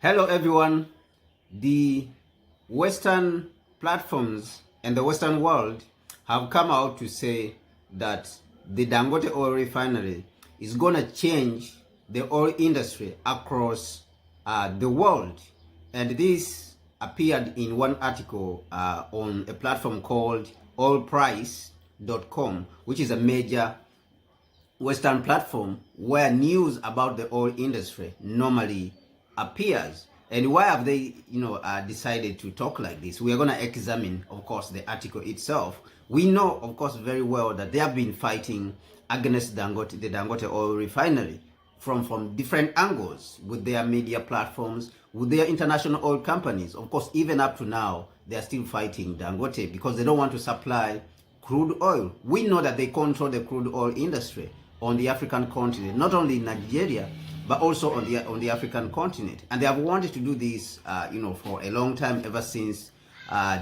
Hello everyone. The Western platforms and the Western world have come out to say that the Dangote oil refinery is going to change the oil industry across the world. And this appeared in one article on a platform called oilprice.com, which is a major Western platform where news about the oil industry normally appears. And why have they, decided to talk like this? We are going to examine, of course, the article itself. We know, of course, very well that they have been fighting against Dangote, the Dangote oil refinery, from different angles, with their media platforms, with their international oil companies. Of course, even up to now, they are still fighting Dangote because they don't want to supply crude oil. We know that they control the crude oil industry on the African continent, not only in Nigeria, but also on the African continent. And they have wanted to do this, for a long time, ever since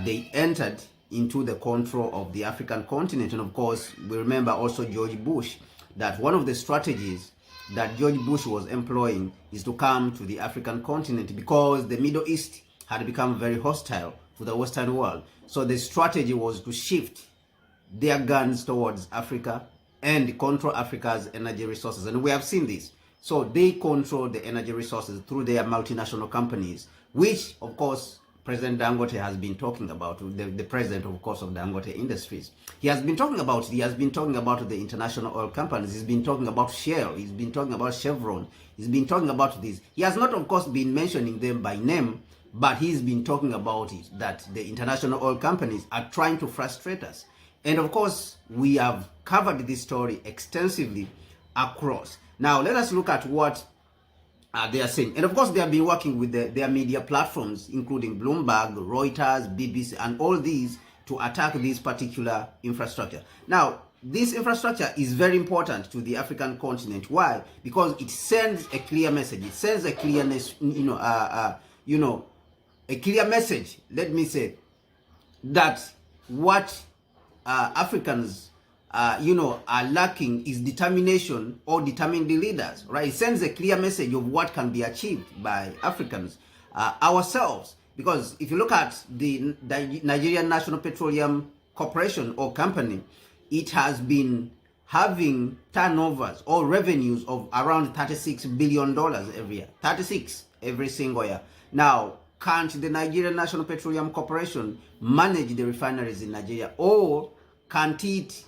they entered into the control of the African continent. And of course, we remember also George Bush, that one of the strategies that George Bush was employing is to come to the African continent because the Middle East had become very hostile to the Western world. So the strategy was to shift their guns towards Africa and control Africa's energy resources. And we have seen this. So they control the energy resources through their multinational companies, which, of course, President Dangote has been talking about, the president, of course, of Dangote Industries. He has been talking about the international oil companies. He's been talking about Shell. He's been talking about Chevron. He's been talking about this. He has not, of course, been mentioning them by name, but he's been talking about it, that the international oil companies are trying to frustrate us. And of course, we have covered this story extensively across. Now, let us look at what they are saying. And of course, they have been working with their media platforms, including Bloomberg, Reuters, BBC, and all these to attack this particular infrastructure. Now, this infrastructure is very important to the African continent. Why? Because it sends a clear message. It sends a clearness, a clear message, let me say, that what Africans are lacking is determination or determined leaders, right? It sends a clear message of what can be achieved by Africans ourselves. Because if you look at the Nigerian National Petroleum Corporation or company, it has been having turnovers or revenues of around $36 billion every year. 36 every single year. Now, can't the Nigerian National Petroleum Corporation manage the refineries in Nigeria, or can't it,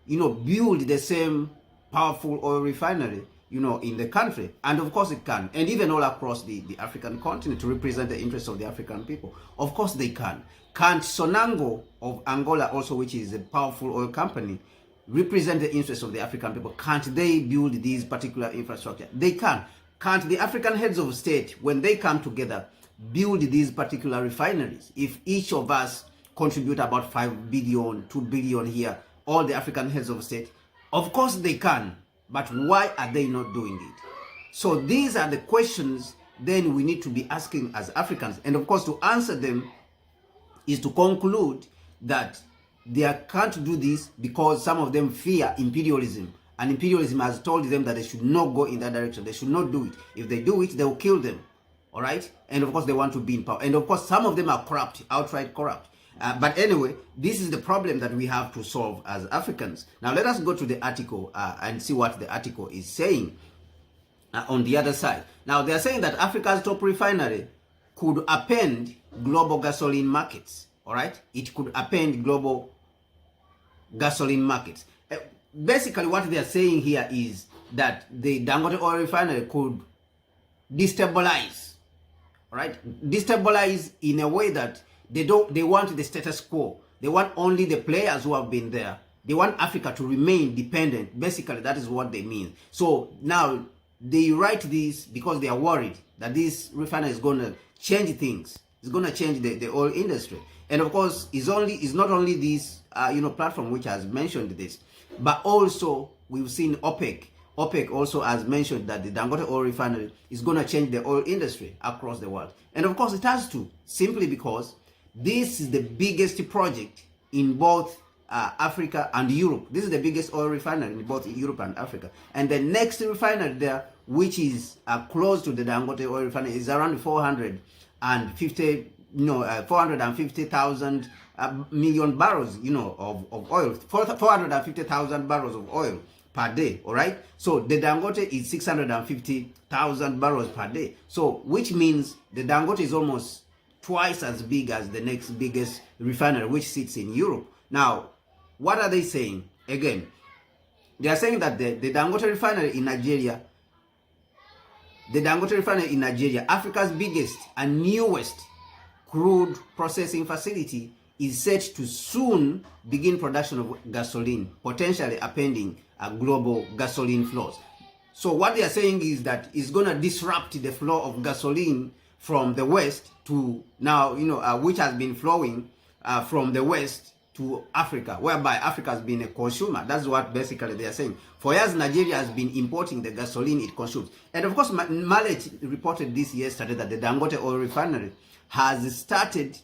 build the same powerful oil refinery, in the country? And of course it can, and even all across the African continent, to represent the interests of the African people. Of course they can. Can't Sonangol of Angola also, which is a powerful oil company, represent the interests of the African people? Can't they build these particular infrastructure? They can. Can't the African heads of state, when they come together, build these particular refineries? If each of us contribute about 5 billion, 2 billion here, all the African heads of state, of course they can. But why are they not doing it? So these are the questions then we need to be asking as Africans. And of course, to answer them is to conclude that they can't do this because some of them fear imperialism. And imperialism has told them that they should not go in that direction. They should not do it. If they do it, they will kill them. All right? And of course, they want to be in power. And of course, some of them are corrupt, outright corrupt. But anyway, this is the problem that we have to solve as Africans. Now, let us go to the article and see what the article is saying on the other side. Now, they are saying that Africa's top refinery could upend global gasoline markets. All right? It could upend global gasoline markets. Basically, what they are saying here is that the Dangote oil refinery could destabilize. All right? Destabilize in a way that they want the status quo. They want only the players who have been there. They want Africa to remain dependent. Basically, that is what they mean. So now they write this because they are worried that this refinery is going to change things. It's going to change the oil industry. And of course, it's not only this platform which has mentioned this, but also we've seen OPEC. OPEC also has mentioned that the Dangote oil refinery is going to change the oil industry across the world. And of course, it has to, simply because this is the biggest project in both Africa and Europe. This is the biggest oil refinery in both Europe and Africa. And the next refinery there, which is close to the Dangote oil refinery, is around 450,000 million barrels, of oil, 450,000 barrels of oil per day. All right. So the Dangote is 650,000 barrels per day. So which means the Dangote is almost twice as big as the next biggest refinery, which sits in Europe. Now, what are they saying? Again, they are saying that the Dangote refinery in Nigeria, Africa's biggest and newest crude processing facility, is set to soon begin production of gasoline, potentially upending global gasoline flows. So what they are saying is that it's going to disrupt the flow of gasoline from the West to now, which has been flowing from the West to Africa, whereby Africa has been a consumer. That's what basically they are saying. For years, Nigeria has been importing the gasoline it consumes. And of course, Mahlet reported this yesterday that the Dangote oil refinery has started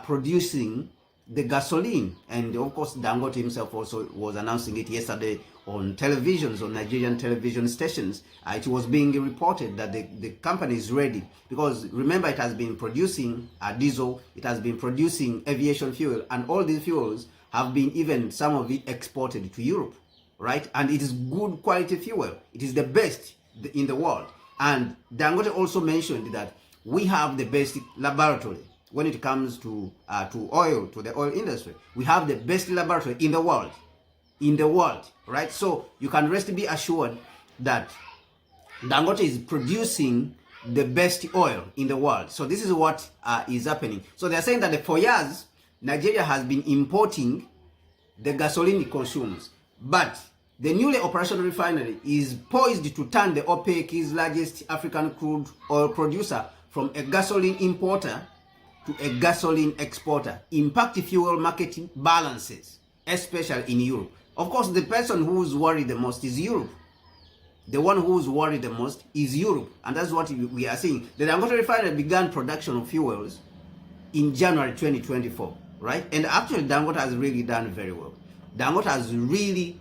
producing the gasoline. And of course, Dangote himself also was announcing it yesterday on televisions, on Nigerian television stations. It was being reported that the company is ready, because remember, it has been producing diesel, it has been producing aviation fuel, and all these fuels have been, even some of it, exported to Europe, right? And it is good quality fuel. It is the best in the world. And Dangote also mentioned that we have the best laboratory when it comes to oil, to the oil industry. We have the best laboratory in the world. Right? So you can rest be assured that Dangote is producing the best oil in the world. So this is what is happening. So they're saying that for years, Nigeria has been importing the gasoline it consumes. But the newly operational refinery is poised to turn the OPEC's largest African crude oil producer from a gasoline importer to a gasoline exporter, impact fuel market balances, especially in Europe. Of course, the person who's worried the most is Europe. The one who's worried the most is Europe. And that's what we are seeing. The Dangote refinery began production of fuels in January 2024, right? And actually, Dangote has really done very well. Dangote has really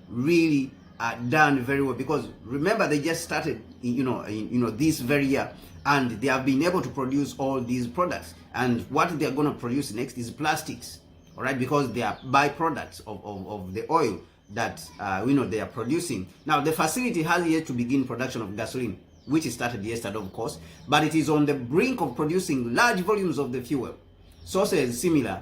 done very well, because remember, they just started, this very year, and they have been able to produce all these products. And what they are going to produce next is plastics, all right? Because they are byproducts of the oil that they are producing. Now, the facility has yet to begin production of gasoline, which started yesterday, of course, but it is on the brink of producing large volumes of the fuel. Sources similar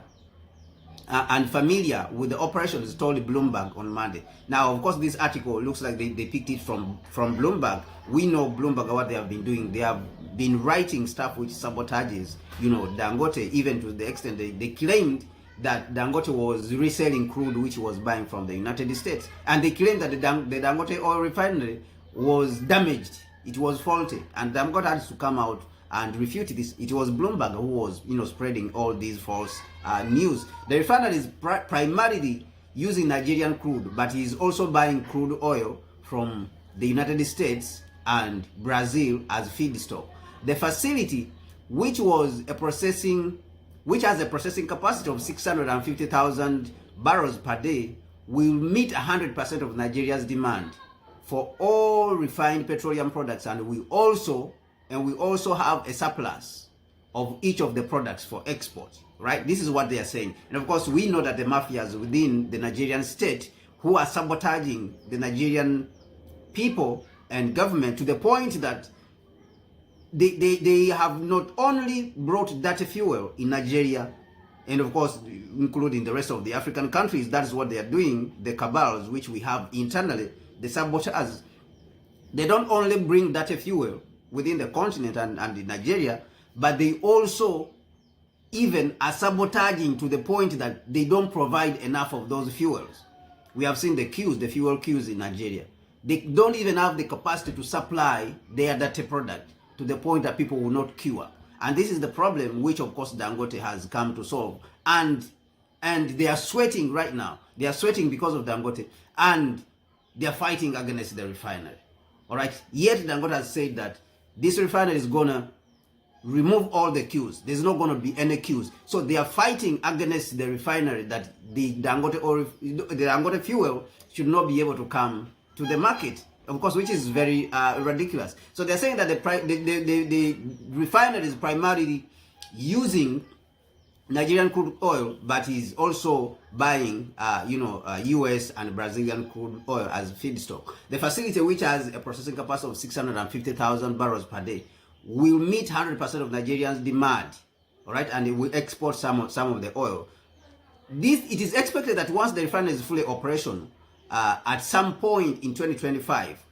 and familiar with the operations told Bloomberg on Monday. Now, of course, this article looks like they picked it from Bloomberg. We know Bloomberg, what they have been doing. They have been writing stuff which sabotages, Dangote, even to the extent they claimed that Dangote was reselling crude which he was buying from the United States. And they claimed that the Dangote oil refinery was damaged. It was faulty. And Dangote had to come out and refute this. It was Bloomberg who was, spreading all these false news. The refinery is primarily using Nigerian crude, but he is also buying crude oil from the United States and Brazil as feedstock. The facility, which has a processing capacity of 650,000 barrels per day, will meet 100% of Nigeria's demand for all refined petroleum products, and we also have a surplus of each of the products for export, right? This is what they are saying. And of course, we know that the mafias within the Nigerian state who are sabotaging the Nigerian people and government to the point that they have not only brought dirty fuel in Nigeria, and of course, including the rest of the African countries. That is what they are doing, the cabals which we have internally, the saboteurs. They don't only bring dirty fuel within the continent and in Nigeria, but they also even are sabotaging to the point that they don't provide enough of those fuels. We have seen the fuel queues in Nigeria. They don't even have the capacity to supply their dirty product to the point that people will not queue up. And this is the problem which, of course, Dangote has come to solve. And they are sweating right now. They are sweating because of Dangote. And they are fighting against the refinery. All right? Yet Dangote has said that this refinery is going to remove all the queues. There's not going to be any queues. So they are fighting against the refinery that the Dangote fuel should not be able to come to the market, of course, which is very ridiculous. So they're saying that the refinery is primarily using Nigerian crude oil, but is also buying, U.S. and Brazilian crude oil as feedstock. The facility, which has a processing capacity of 650,000 barrels per day, will meet 100% of Nigerians' demand, all right, and it will export some of the oil. It is expected that once the refinery is fully operational, at some point in 2025,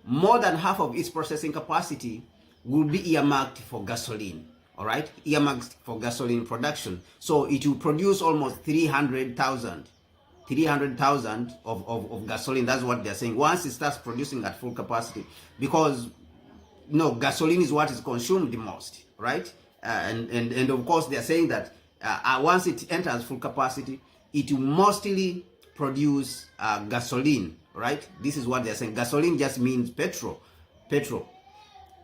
more than half of its processing capacity will be earmarked for gasoline. All right, earmarked for gasoline production. So it will produce almost 300,000 of gasoline. That's what they're saying. Once it starts producing at full capacity, because gasoline is what is consumed the most, right? And of course they're saying that once it enters full capacity, it will mostly produce gasoline, right? This is what they're saying. Gasoline just means petrol.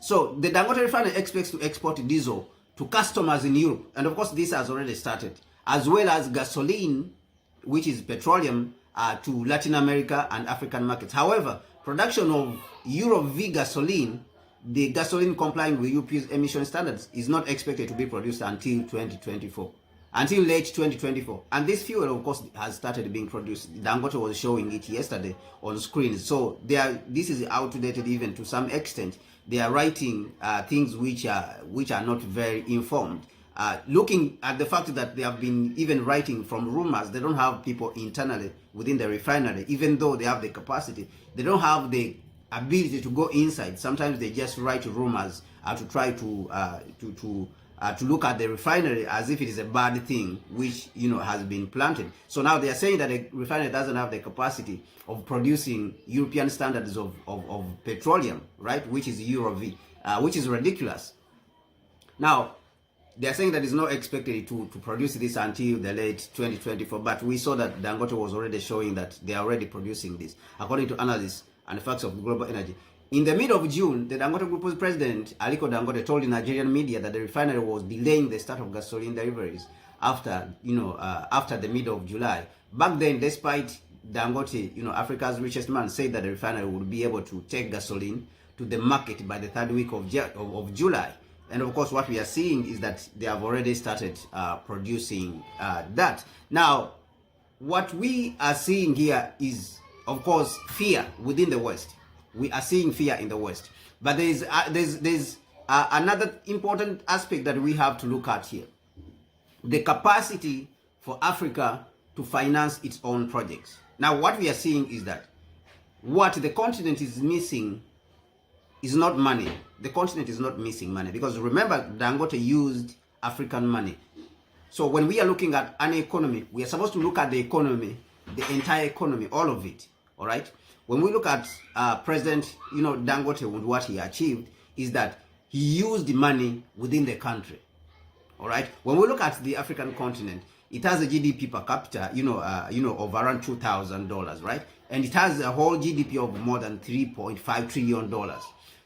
So the Dangote refinery expects to export diesel to customers in Europe, and of course this has already started, as well as gasoline, which is petroleum, to Latin America and African markets. However, production of Euro V gasoline, the gasoline complying with European emission standards, is not expected to be produced until 2024, until late 2024. And this fuel, of course, has started being produced. Dangote was showing it yesterday on screen. So this is outdated even to some extent. They are writing things which are not very informed. Looking at the fact that they have been even writing from rumors, they don't have people internally within the refinery, even though they have the capacity. They don't have the ability to go inside. Sometimes they just write rumors to try to look at the refinery as if it is a bad thing, which has been planted. So now they are saying that the refinery doesn't have the capacity of producing European standards of petroleum, right, which is Euro V, which is ridiculous. Now they are saying that it's not expected to produce this until the late 2024, but we saw that Dangote was already showing that they are already producing this, according to analysts and facts of global energy. In the middle of June, the Dangote Group's president, Aliko Dangote, told the Nigerian media that the refinery was delaying the start of gasoline deliveries after the middle of July. Back then, despite Dangote, Africa's richest man, said that the refinery would be able to take gasoline to the market by the third week of July. And of course, what we are seeing is that they have already started producing that. Now, what we are seeing here is, of course, fear within the West. We are seeing fear in the West. But there's another important aspect that we have to look at here. The capacity for Africa to finance its own projects. Now, what we are seeing is that what the continent is missing is not money. The continent is not missing money, because remember, Dangote used African money. So when we are looking at an economy, we are supposed to look at the economy, the entire economy, all of it. All right. When we look at President, Dangote, and what he achieved is that he used the money within the country. All right. When we look at the African continent, it has a GDP per capita, of around $2,000, right? And it has a whole GDP of more than $3.5 trillion.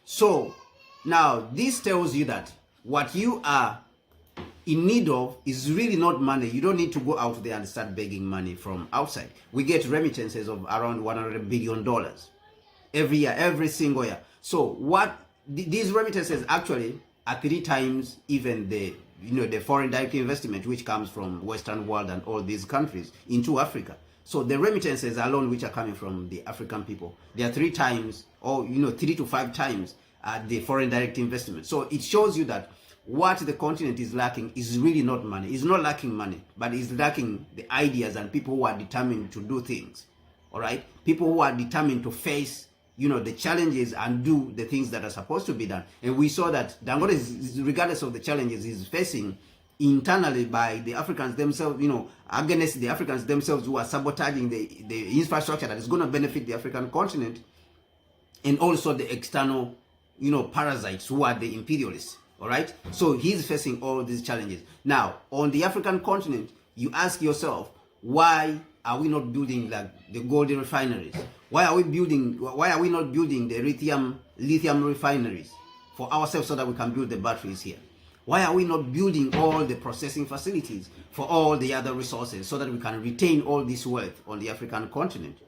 So now this tells you that what you are in need of is really not money. You don't need to go out there and start begging money from outside. We get remittances of around $100 billion every year, every single year. So these remittances actually are 3 times even the foreign direct investment which comes from Western world and all these countries into Africa. So the remittances alone which are coming from the African people, they are 3 times, or 3 to 5 times the foreign direct investment. So it shows you that what the continent is lacking is really not money. It's not lacking money, but it's lacking the ideas and people who are determined to do things. All right, people who are determined to face the challenges and do the things that are supposed to be done. And we saw that Dangote is, regardless of the challenges he's facing internally by the Africans themselves, against the Africans themselves who are sabotaging the infrastructure that is going to benefit the African continent, and also the external parasites who are the imperialists. All right, so he's facing all these challenges. Now, on the African continent, you ask yourself, why are we not building like the gold refineries? Why are we not building the lithium refineries for ourselves so that we can build the batteries here? Why are we not building all the processing facilities for all the other resources so that we can retain all this wealth on the African continent?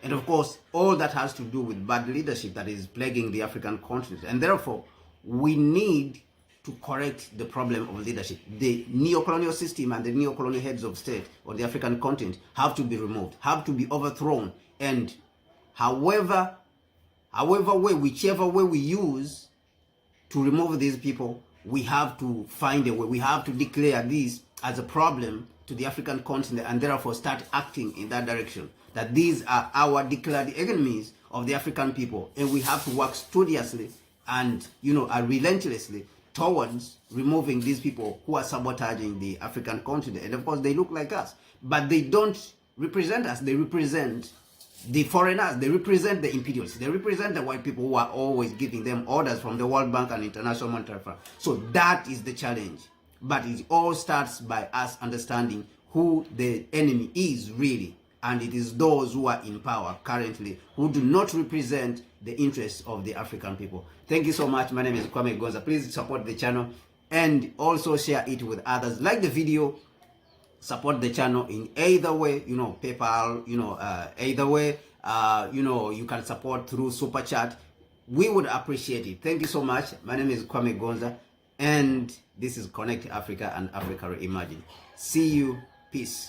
And of course, all that has to do with bad leadership that is plaguing the African continent. And therefore, we need to correct the problem of leadership. The neo-colonial system and the neo-colonial heads of state on the African continent have to be removed, have to be overthrown. And whichever way we use to remove these people, we have to find a way. We have to declare this as a problem to the African continent and therefore start acting in that direction. That these are our declared enemies of the African people, and we have to work studiously and relentlessly towards removing these people who are sabotaging the African continent. And of course, they look like us, but they don't represent us. They represent the foreigners. They represent the imperialists. They represent the white people who are always giving them orders from the World Bank and International Monetary Fund. So that is the challenge. But it all starts by us understanding who the enemy is really. And it is those who are in power currently who do not represent the interests of the African people. Thank you so much. My name is Kwame Gonza. Please support the channel and also share it with others. Like the video, support the channel in either way, PayPal, either way, you can support through Super Chat. We would appreciate it. Thank you so much. My name is Kwame Gonza, and this is Connect Africa and Africa Reimagined. See you. Peace.